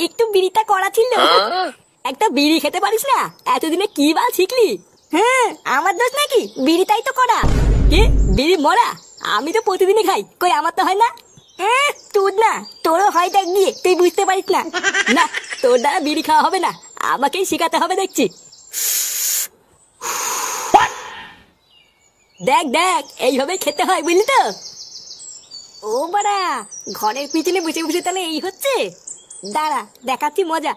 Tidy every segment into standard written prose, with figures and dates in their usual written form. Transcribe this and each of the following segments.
একটু বিড়িটা করা ছিল। একটা বিড়ি খেতে পারিস না? এতদিনে কি বাল শিখলি? হ্যাঁ, আমার দোষ নাকি? বিড়িটাই তো করা। কি বিড়ি মরা? আমি তো প্রতিদিনই খাই, কই আমার তো হয় না। তোর না, তোরও হয় দেখ গিয়ে, তুই বুঝতে পারিস না। না, তোর দ্বারা বিড়ি খাওয়া হবে না, আমাকেই শেখাতে হবে দেখছি। দেখ দেখ, এইভাবে খেতে হয় বুঝলি তো। ও বাড়া, ঘরের পিছনে বসে বসে তাহলে এই হচ্ছে? দাঁড়া দেখাচ্ছি মজা।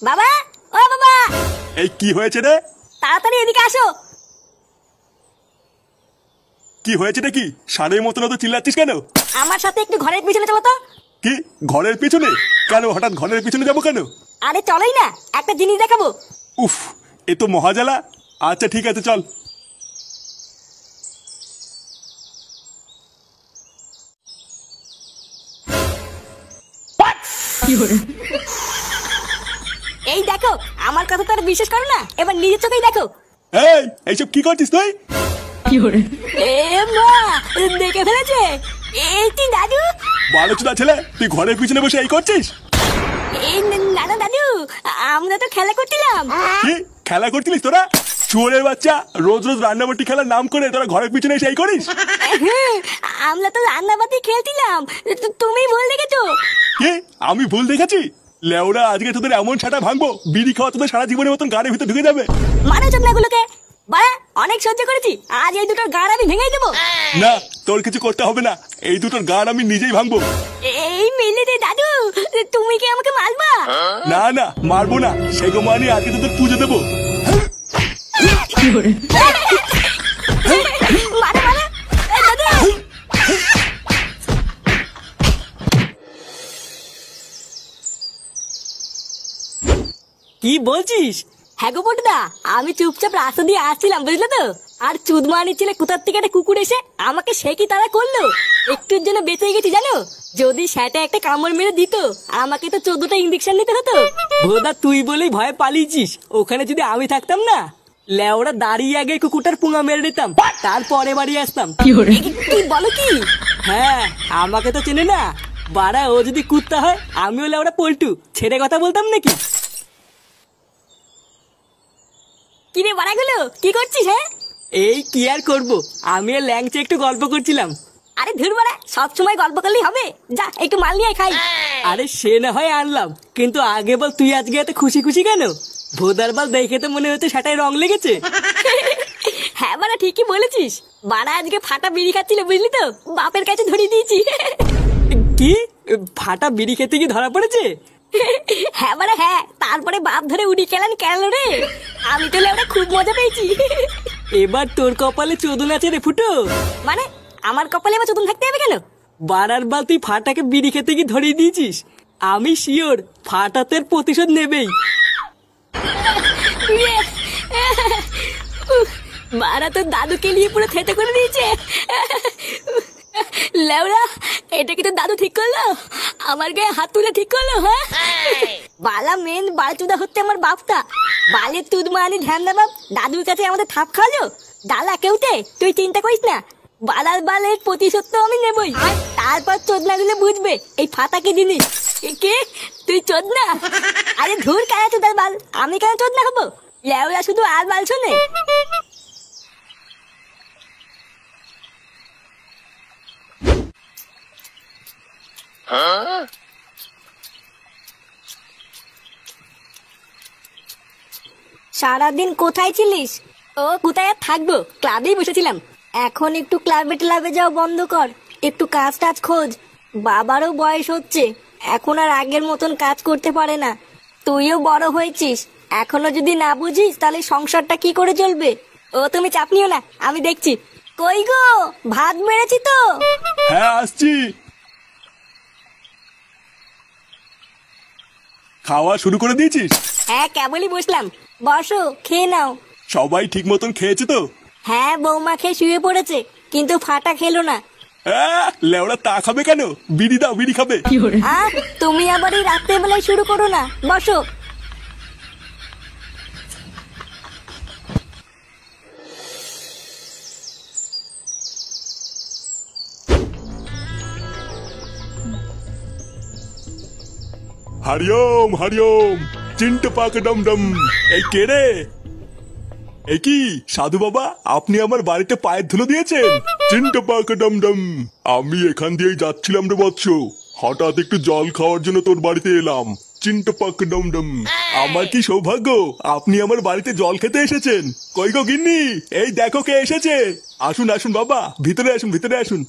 বাবা, ও বাবা। এই কি হয়েছে রে? তাড়াতাড়ি এদিকে আসো। কি হয়েছে নাকি? ষাঁড়ের মতন তো চিল্লাচ্ছিস কেন? আমার সাথে একটু ঘরের পিছনে চলো তো। কি ঘরের পিছনে? কেন হঠাৎ ঘরের পিছনে যাবো কেন? আরে চলোই না, একটা জিনিস দেখাবো। উফ, এ তো মহাজালা। আচ্ছা ঠিক আছে চল। এই দেখো, আমার কথা তো আর বিশ্বাস করো না, এবার নিজের চোখেই দেখো। এই এইসব কি করছিস তুই? এ মা, দেখে ফেলেছে। এই তুই দাদু? বালচুদা ছেলে, তুই ঘরের পিছনে বসে এই করছিস? এই না না দাদু, আমরা তো খেলা করছিলাম। কি খেলা করছিলিস তোরা? চোরের বাচ্চা, রোজ রোজ রান্নাবাটি খেলার নাম করে তোরা ঘরের পিছনে এসে এই করিস? আমরা তো রান্নাবাতি খেলছিলাম, তুমি ভুল দেখেছো। কি আমি ভুল দেখেছি? লেওরা, আজকে তোদের এমন ছাটা ভাঙবো, বিড়ি খাওয়া তোদের সারা জীবনের মতন গাড়ির ভিতরে ঢুকে যাবে। মানে চোদনাগুলোকে বাড়া, অনেক সহ্য করেছি, আজ এই দুটোর গাড় আমি ভেঙেই দেবো। না, তোর কিছু করতে হবে না, এই দুটোর গাড় আমি নিজেই ভাঙবো। এই মিলিতে দাদু, তুমি কি আমাকে মারবা? না না, মারবো না, সেগো মানে আজকে তোদের পুজো দেবো। মারা মারা, দাদু। কি বলছিস? হ্যাঁ গো বটদা, আমি চুপচাপ রাস্তা দিয়ে আসছিলাম বুঝলে তো, আর চুদমানি ছেলে কোথার থেকে একটা কুকুর এসে আমাকে সে কি তারা করলো। একটুর জন্য বেঁচে গেছি জানো, যদি সেটা একটা কামড় মেরে দিত আমাকে তো 14টা ইঞ্জেকশন নিতে হতো। ভোদা, তুই বলেই ভয়ে পালিয়েছিস, ওখানে যদি আমি থাকতাম না, লেওরা দাঁড়িয়ে আগে কুকুরটার পুঙা মেরে দিতাম, তারপরে বাড়ি আসতাম। কি বলো কি? হ্যাঁ, আমাকে তো চেনে না বাড়া, ও যদি কুত্তা হয় আমিও লেওরা পল্টু, ছেড়ে কথা বলতাম নাকি? কিরে বাড়াগুলো, কি করছিস? হ্যাঁ, এই কি আর করবো, আমি আর ল্যাংচে একটু গল্প করছিলাম। আরে ধুর বাড়া, সবসময় গল্প করলেই হবে, যা একটু মাল নিয়ে খাই। আরে সে না হয় আনলাম, কিন্তু আগে বল তুই আজকে এত খুশি খুশি কেন? ভোদার বাল দেখে তো মনে হচ্ছে সেটাই রং লেগেছে। হ্যাঁ বাড়া, ঠিকই বলেছিস, বাড়া আজকে ফাটা বিড়ি খাচ্ছিল বুঝলি তো, বাপের কাছে ধরিয়ে দিয়েছি। কি ফাটা বিড়ি খেতে কি ধরা পড়েছে? হ্যাঁ বাড়া হ্যাঁ, তারপরে বাপ ধরে উড়ি খেলান কেন রে, আমি তো লেওরা খুব মজা পেয়েছি। এবার তোর কপালে চোদন আছে রে ফুটো। মানে আমার কপালে এবার চোদন থাকতে হবে কেন? বাড়ার বাল, তুই ফাটাকে বিড়ি খেতে কি ধরিয়ে দিয়েছিস, আমি শিওর ফাটাতের প্রতিশোধ নেবেই। বাড়া তো দাদুকে নিয়ে পুরো থেতে করে দিয়েছে। লেওরা, এটা কি তো দাদু ঠিক করলো? আমার গায়ে হাত তুলে ঠিক করলো? হ্যাঁ, বালা মেন বালচুদা হচ্ছে আমার বাপটা। বালের তুদ মানি ধ্যান দা বাপ, দাদুর কাছে আমাদের থাপ খাওয়ালো। ডালা কেউতে তুই চিন্তা করিস না, বালার বালের প্রতিশোধ তো আমি নেবই। তারপর চোদনা গুলো বুঝবে এই ফাটা কি জিনিস। কে তুই চোদনা? আরে ধুর, কেন চোদার বাল, আমি কেন চোদনা হবো? লেওরা শুধু আর বাল শোনে। সারাদিন কোথায় ছিলিস? ও কোথায় আর থাকবো, ক্লাবেই বসেছিলাম। এখন একটু ক্লাবে ক্লাবে যাও বন্ধ কর, একটু কাজ টাজ খোঁজ। বাবারও বয়স হচ্ছে, এখন আর আগের মতন কাজ করতে পারে না। তুইও বড় হয়েছিস, এখনো যদি না বুঝিস তাহলে সংসারটা কি করে চলবে? ও তুমি চাপ নিও না, আমি দেখছি। কই গো, ভাত মেরেছি তো। হ্যাঁ আসছি। খাওয়া শুরু করে দিয়েছিস? হ্যাঁ, কেবলই বসলাম, বসো খেয়ে নাও। সবাই ঠিক মতন খেয়েছে তো? হ্যাঁ, বৌমা খেয়ে শুয়ে পড়েছে, কিন্তু ফাটা খেলো না। লেওড়া তা খাবে কেন? বিড়ি দাও, বিড়ি খাবে। তুমি আবার এই রাত্রে বেলায় শুরু করো না, বসো। হরিওম হরিওম। চিন্ট পাক ডম ডম। এই কে রে? এ কি সাধু বাবা, আপনি আমার বাড়িতে পায়ের ধুলো দিয়েছেন? চিন্ট পাক ডম ডম। আমি এখান দিয়েই যাচ্ছিলাম রে বৎস, হঠাৎ একটু জল খাওয়ার জন্য তোর বাড়িতে এলাম। চিন্ট পাক ডম ডম। আমার কি সৌভাগ্য, আপনি আমার বাড়িতে জল খেতে এসেছেন। কই গো গিন্নি, এই দেখো কে এসেছে। আসুন আসুন বাবা, ভিতরে আসুন ভিতরে আসুন।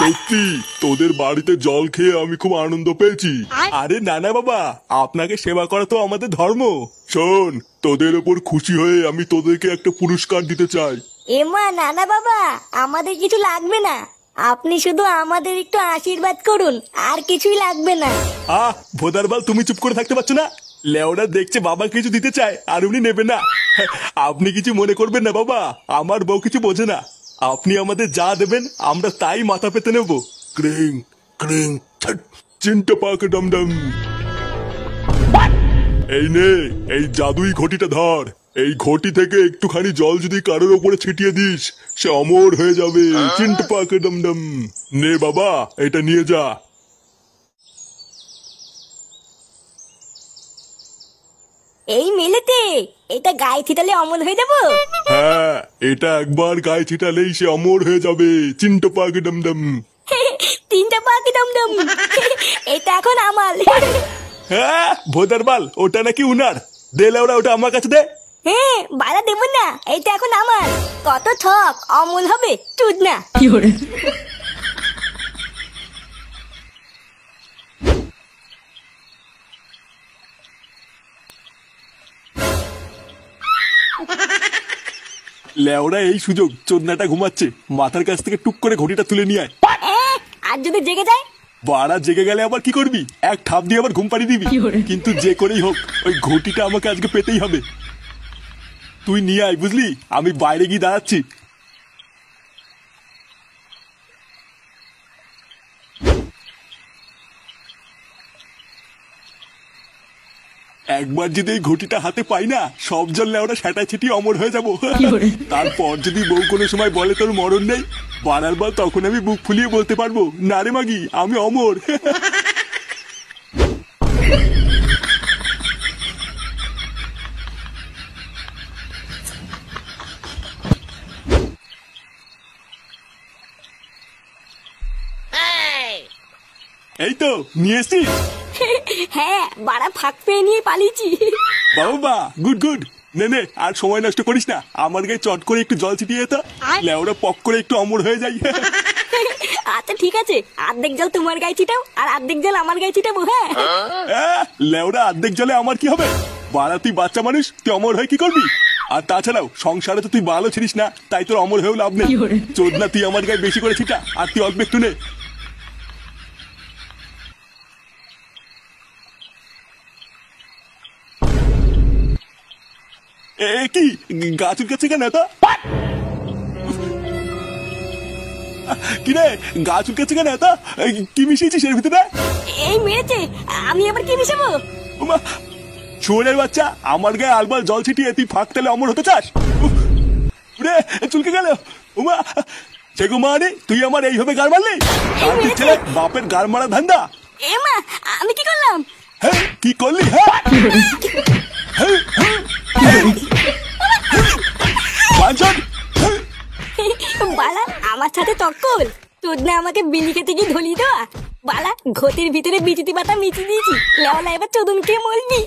সত্যি তোদের বাড়িতে জল খেয়ে আমি খুব আনন্দ পেয়েছি। আরে নানা বাবা, আপনাকে সেবা করা তো আমাদের ধর্ম। শোন, তোদের ওপর খুশি হয়ে আমি তোদেরকে একটা পুরস্কার দিতে চাই। এমা নানা বাবা, আমাদের কিছু লাগবে না, আপনি শুধু আমাদের একটু আশীর্বাদ করুন, আর কিছুই লাগবে না। ভোদারবাল, তুমি চুপ করে থাকতে পারছো না? লেওরা দেখছে বাবা কিছু দিতে চায় আর উনি নেবে না। আপনি কিছু মনে করবেন না বাবা, আমার বউ কিছু বোঝে না। আপনি আমাদের যা দেবেন আমরা তাই মাথা পেতে নেব। ক্রিং ক্রিং চিন্টা পাক ডম ডম। এই নে, এই জাদুই ঘটিটা ধর। এই ঘটি থেকে একটুখানি জল যদি কারোর ওপরে ছিটিয়ে দিস, সে অমর হয়ে যাবে। চিন্টা পাক ডম ডম। নে বাবা, এটা নিয়ে যা। এই মেলেতে এটা গায়ে ছিটালে অমল হয়ে যাবো? হ্যাঁ, এটা একবার গায়ে ছিটালেই সে অমর হয়ে যাবে। চিন্টা পাক ডম ডম। তিনটা পাখি দমদম। এটা এখন আমার। হ্যাঁ ভোদারবাল, ওটা নাকি উনার। দে লেওরা, ওটা আমার কাছে দে। হ্যাঁ, বাড়া দেবো না, এটা এখন আমার। কত ঠক, অমল হবে চুদ না। লেওরা এই সুযোগ, চোদনাটা ঘুমাচ্ছে, মাথার কাছ থেকে টুক করে ঘটিটা তুলে নিয়ে আয়। আর যদি জেগে যায়? বাড়া জেগে গেলে আবার কি করবি? এক ঠাপ দিয়ে আবার ঘুম পাড়িয়ে দিবি। কিন্তু যে করেই হোক ওই ঘটিটা আমাকে আজকে পেতেই হবে। তুই নিয়ে আয়, বুঝলি? আমি বাইরে গিয়ে দাঁড়াচ্ছি। একবার যদি এই ঘটিটা হাতে পাই না, সব জল লেওরা সেটা ছিটিয়ে অমর হয়ে যাবো। তারপর যদি বউ কোনো সময় বলে তোর মরণ নেই, বাড়ার বার তখন আমি বুক ফুলিয়ে বলতে পারবো, না রে মাগি, আমি অমর। এই তো নিয়ে এসছিস? হ্যাঁ, বাড়া ফাঁক পেয়ে নিয়ে পালিয়েছি। বাবা গুড গুড। নে নে, আর সময় নষ্ট করিস না, আমার গায়ে চট করে একটু জল ছিটিয়ে তো, লেওরা পক করে একটু অমর হয়ে যাই। আচ্ছা ঠিক আছে, অর্ধেক জল তোমার গায়ে ছিটাও আর অর্ধেক জল আমার গায়ে ছিটাবো। হ্যাঁ লেওরা অর্ধেক জলে আমার কি হবে? বাড়া তুই বাচ্চা মানুষ, তুই অমর হয়ে কি করবি? আর তাছাড়াও সংসারে তো তুই ভালো ছিলিস না, তাই তোর অমর হয়েও লাভ নেই। চোদনা, তুই আমার গায়ে বেশি করে ছিটা আর তুই অল্প একটু নে। কি গাছ উঠছে কেন এত? কি রে, গাছ উঠছে কেন এত? কি মিশিয়েছিস এর ভিতরে? এই মেরেছে, আমি আবার কি মিশাবো? শুয়োরের বাচ্চা, আমার গায়ে আলবাল জল ছিটিয়ে তুই ফাঁক তেলে অমর হতে চাস? রে চুলকে গেল। উমা সেগো মানে, তুই আমার এইভাবে গাড় মারলি? ছেলে, বাপের গাড় মারা ধান্দা। এমা, আমি কি করলাম? হ্যাঁ কি করলি? বালা আমার সাথে তক্কল, তোর না আমাকে বিলি খেতে গিয়ে ধলি দেওয়া। বালা ঘটির ভিতরে বিচিতি পাতা মিচি দিয়েছি, লেওলা এবার চোদন খেয়ে মরবি।